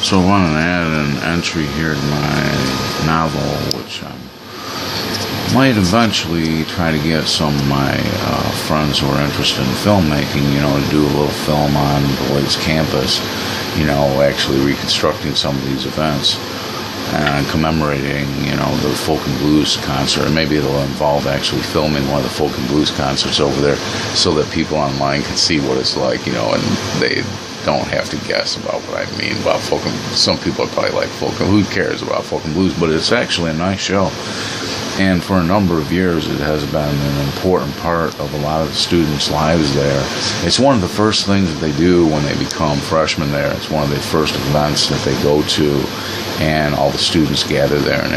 So I want to add an entry here to my novel, which I might eventually try to get some of my friends who are interested in filmmaking, to do a little film on the Lakes campus, actually reconstructing some of these events and commemorating, the folk and blues concert. And maybe it'll involve actually filming one of the folk and blues concerts over there so that people online can see what it's like, and they don't have to guess about what I mean about folk and blues. Some people probably like folk, and who cares about folk and blues, but it's actually a nice show. And for a number of years, it has been an important part of a lot of the students' lives there. It's one of the first things that they do when they become freshmen there. It's one of the first events that they go to, and all the students gather there. And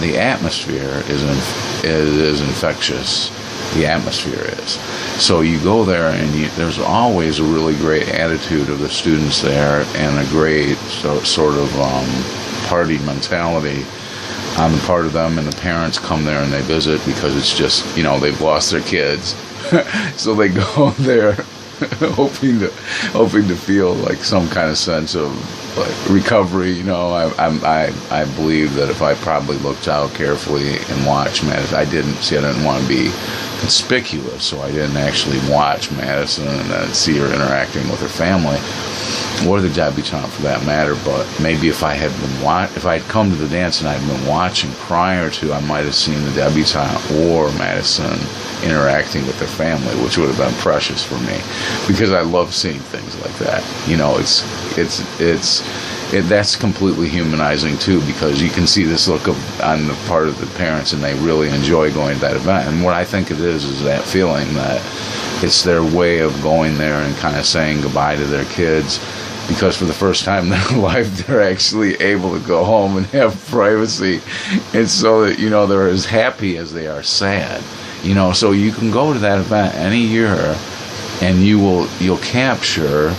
the atmosphere is infectious. The atmosphere is. So you go there, and there's always a really great attitude of the students there, and a great sort of party mentality on the part of them, and the parents come there and they visit because it's just, they've lost their kids. So they go there hoping to feel like some kind of sense of like recovery. I believe that if I probably looked out carefully and watched Madison, I didn't want to be conspicuous, so I didn't actually watch Madison and then see her interacting with her family, or the debutante for that matter. But maybe if I had come to the dance and I'd been watching prior to, I might have seen the debutante or Madison interacting with their family, which would have been precious for me, because I love seeing things like that. That's completely humanizing too, because you can see this look on the part of the parents, and they really enjoy going to that event. And what I think it is that feeling that it's their way of going there and kind of saying goodbye to their kids, because for the first time in their life, they're actually able to go home and have privacy, and so that they're as happy as they are sad. So you can go to that event any year, and you'll capture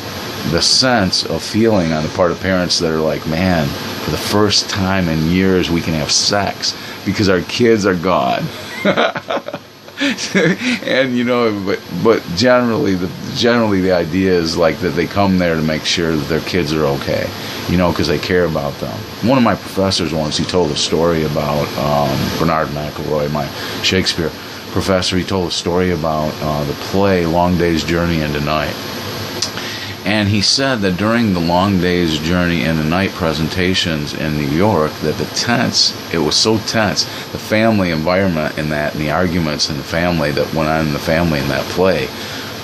the sense of feeling on the part of parents that are like, man, for the first time in years we can have sex because our kids are gone. And but generally the idea is like that they come there to make sure that their kids are okay, because they care about them. One of my professors once, he told a story about Bernard McElroy, my Shakespeare professor. He told a story about the play Long Day's Journey into Night. And he said that during the Long Day's Journey into Night presentations in New York, that it was so tense, the family environment in that, and the arguments in the family that went on in the family in that play.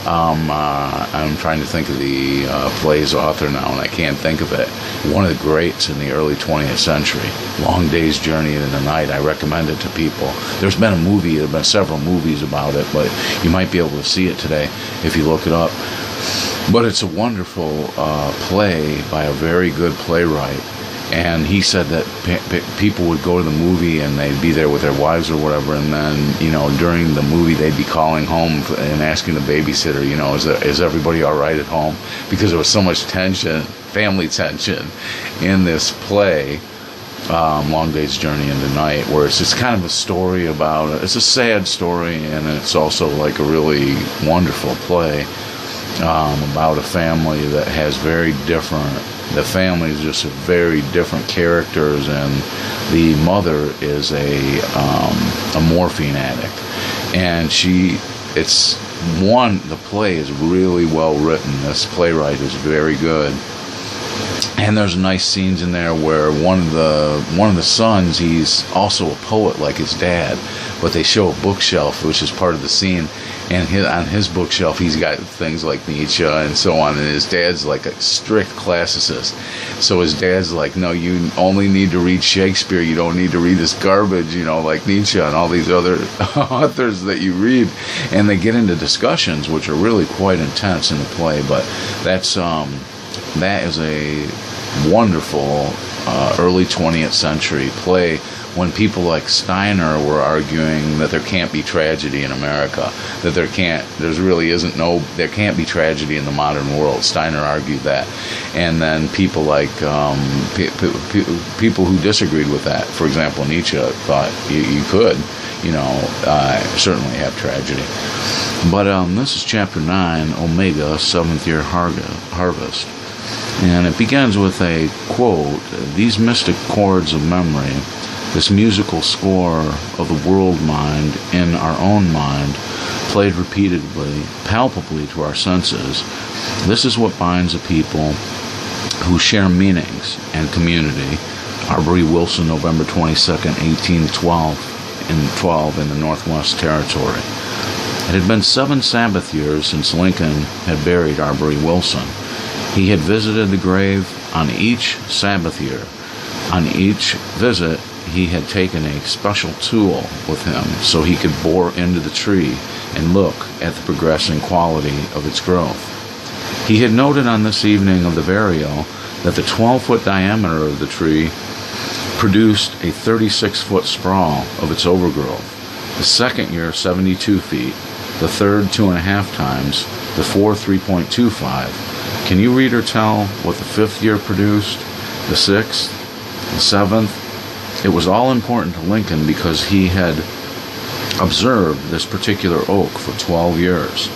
I'm trying to think of the play's author now, and I can't think of it. One of the greats in the early 20th century, Long Day's Journey into Night. I recommend it to people. There's been a movie, there have been several movies about it, but you might be able to see it today if you look it up. But it's a wonderful play by a very good playwright. And he said that people would go to the movie and they'd be there with their wives or whatever, and then, during the movie they'd be calling home and asking the babysitter, is everybody all right at home? Because there was so much tension, family tension, in this play, Long Day's Journey into Night, where it's just kind of a story about, it's a sad story, and it's also like a really wonderful play. About a family that has the family is just very different characters, and the mother is a morphine addict, and the play is really well written. This playwright is very good. And there's nice scenes in there where one of the sons, he's also a poet like his dad, but they show a bookshelf, which is part of the scene, and on his bookshelf he's got things like Nietzsche and so on, and his dad's like a strict classicist. So his dad's like, no, you only need to read Shakespeare, you don't need to read this garbage, like Nietzsche and all these other authors that you read. And they get into discussions which are really quite intense in the play, but that is a wonderful early 20th century play, when people like Steiner were arguing that there can't be tragedy in America, that there can't be tragedy in the modern world. Steiner argued that. And then people like people who disagreed with that, for example, Nietzsche, thought you could certainly have tragedy. But this is chapter 9, Omega, 7th year harvest. And it begins with a quote: "These mystic chords of memory, this musical score of the world mind in our own mind, played repeatedly, palpably to our senses, this is what binds a people who share meanings and community." Arbery Wilson, November 22nd, 1812, in the Northwest Territory. It had been 7 Sabbath years since Lincoln had buried Arbery Wilson. He had visited the grave on each Sabbath year. On each visit, he had taken a special tool with him so he could bore into the tree and look at the progressing quality of its growth. He had noted on this evening of the burial that the 12-foot diameter of the tree produced a 36-foot sprawl of its overgrowth. The second year, 72 feet. The third, 2.5 times. The fourth, 3.25. Can you read or tell what the 5th year produced? The 6th? The 7th? It was all important to Lincoln because he had observed this particular oak for 12 years.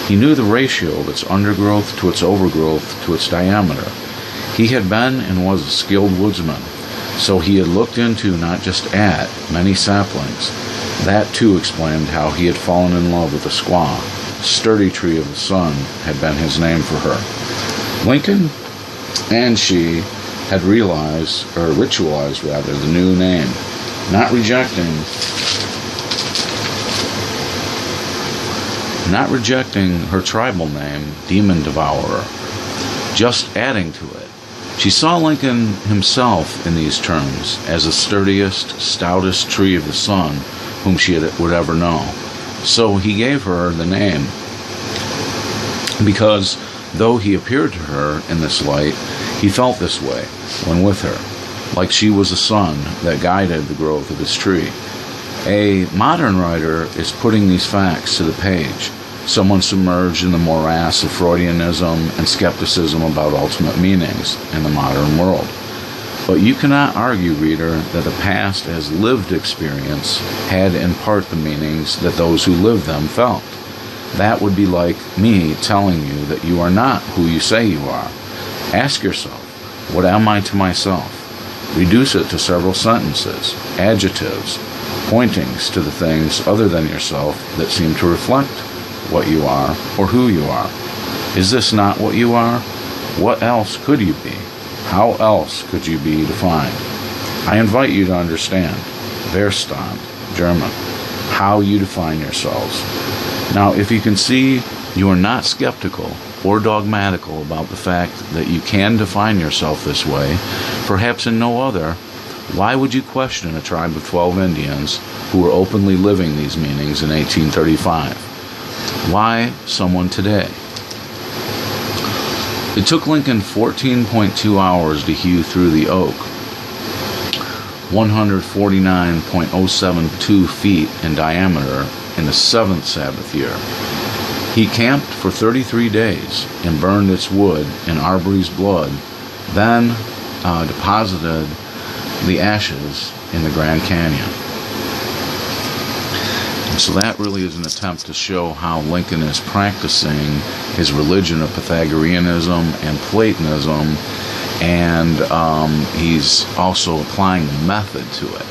He knew the ratio of its undergrowth to its overgrowth to its diameter. He had been and was a skilled woodsman, so he had looked into, not just at, many saplings. That too explained how he had fallen in love with the squaw. Sturdy Tree of the Sun had been his name for her. Lincoln and she had ritualized the new name, not rejecting her tribal name, Demon Devourer, just adding to it. She saw Lincoln himself in these terms as the sturdiest, stoutest tree of the sun whom she would ever know. So he gave her the name because, though he appeared to her in this light, he felt this way when with her, like she was the sun that guided the growth of his tree. A modern writer is putting these facts to the page, someone submerged in the morass of Freudianism and skepticism about ultimate meanings in the modern world. But you cannot argue, reader, that the past as lived experience had in part the meanings that those who lived them felt. That would be like me telling you that you are not who you say you are. Ask yourself, what am I to myself? Reduce it to several sentences, adjectives, pointings to the things other than yourself that seem to reflect what you are or who you are. Is this not what you are? What else could you be? How else could you be defined? I invite you to understand, Verstand, German, how you define yourselves. Now, if you can see you are not skeptical or dogmatical about the fact that you can define yourself this way, perhaps in no other, why would you question a tribe of 12 Indians who were openly living these meanings in 1835? Why someone today? It took Lincoln 14.2 hours to hew through the oak, 149.072 feet in diameter in the 7th Sabbath year. He camped for 33 days and burned its wood in Arbery's blood, then deposited the ashes in the Grand Canyon. And so that really is an attempt to show how Lincoln is practicing his religion of Pythagoreanism and Platonism, and he's also applying the method to it.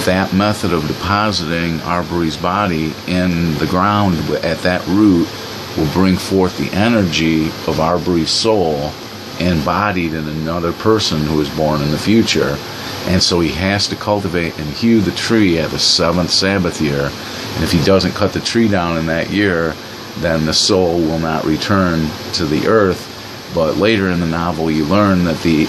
That method of depositing Arbery's body in the ground at that root will bring forth the energy of Arbery's soul embodied in another person who is born in the future. And so he has to cultivate and hew the tree at the 7th Sabbath year. And if he doesn't cut the tree down in that year, then the soul will not return to the earth. But later in the novel, you learn that the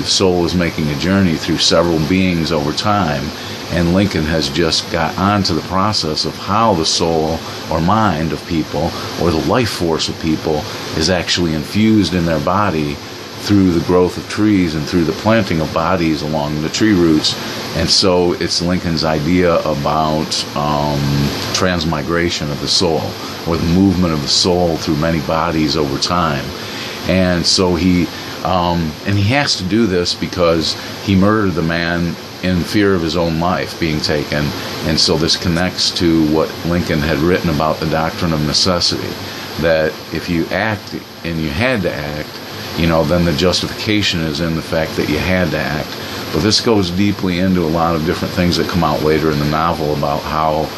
soul is making a journey through several beings over time. And Lincoln has just got onto the process of how the soul or mind of people, or the life force of people, is actually infused in their body through the growth of trees and through the planting of bodies along the tree roots. And so it's Lincoln's idea about transmigration of the soul, or the movement of the soul through many bodies over time. And so he has to do this because he murdered the man in fear of his own life being taken. And so this connects to what Lincoln had written about the doctrine of necessity, that if you act and you had to act, then the justification is in the fact that you had to act. But this goes deeply into a lot of different things that come out later in the novel about how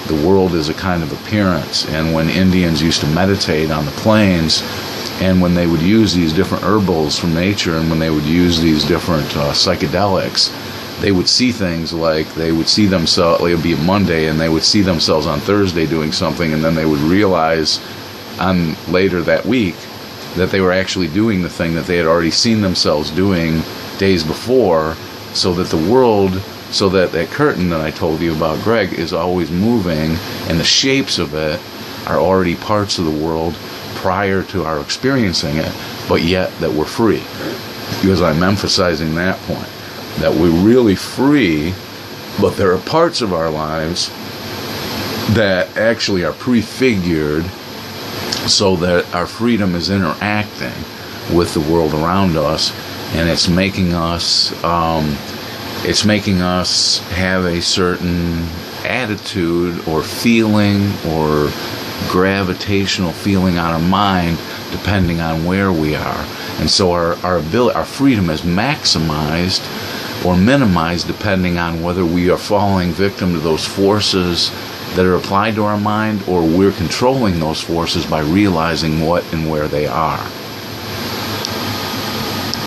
the world is a kind of appearance. And when Indians used to meditate on the plains, and when they would use these different herbals from nature, and when they would use these different psychedelics, they would see things like they would see themselves, it would be Monday, and they would see themselves on Thursday doing something, and then they would realize on later that week that they were actually doing the thing that they had already seen themselves doing days before, so that the world, so that that curtain that I told you about, Greg, is always moving, and the shapes of it are already parts of the world prior to our experiencing it, but yet that we're free. Because I'm emphasizing that point, that we're really free, but there are parts of our lives that actually are prefigured so that our freedom is interacting with the world around us, and it's making us have a certain attitude or feeling or gravitational feeling on our mind depending on where we are. And so our freedom is maximized or minimized depending on whether we are falling victim to those forces that are applied to our mind, or we're controlling those forces by realizing what and where they are.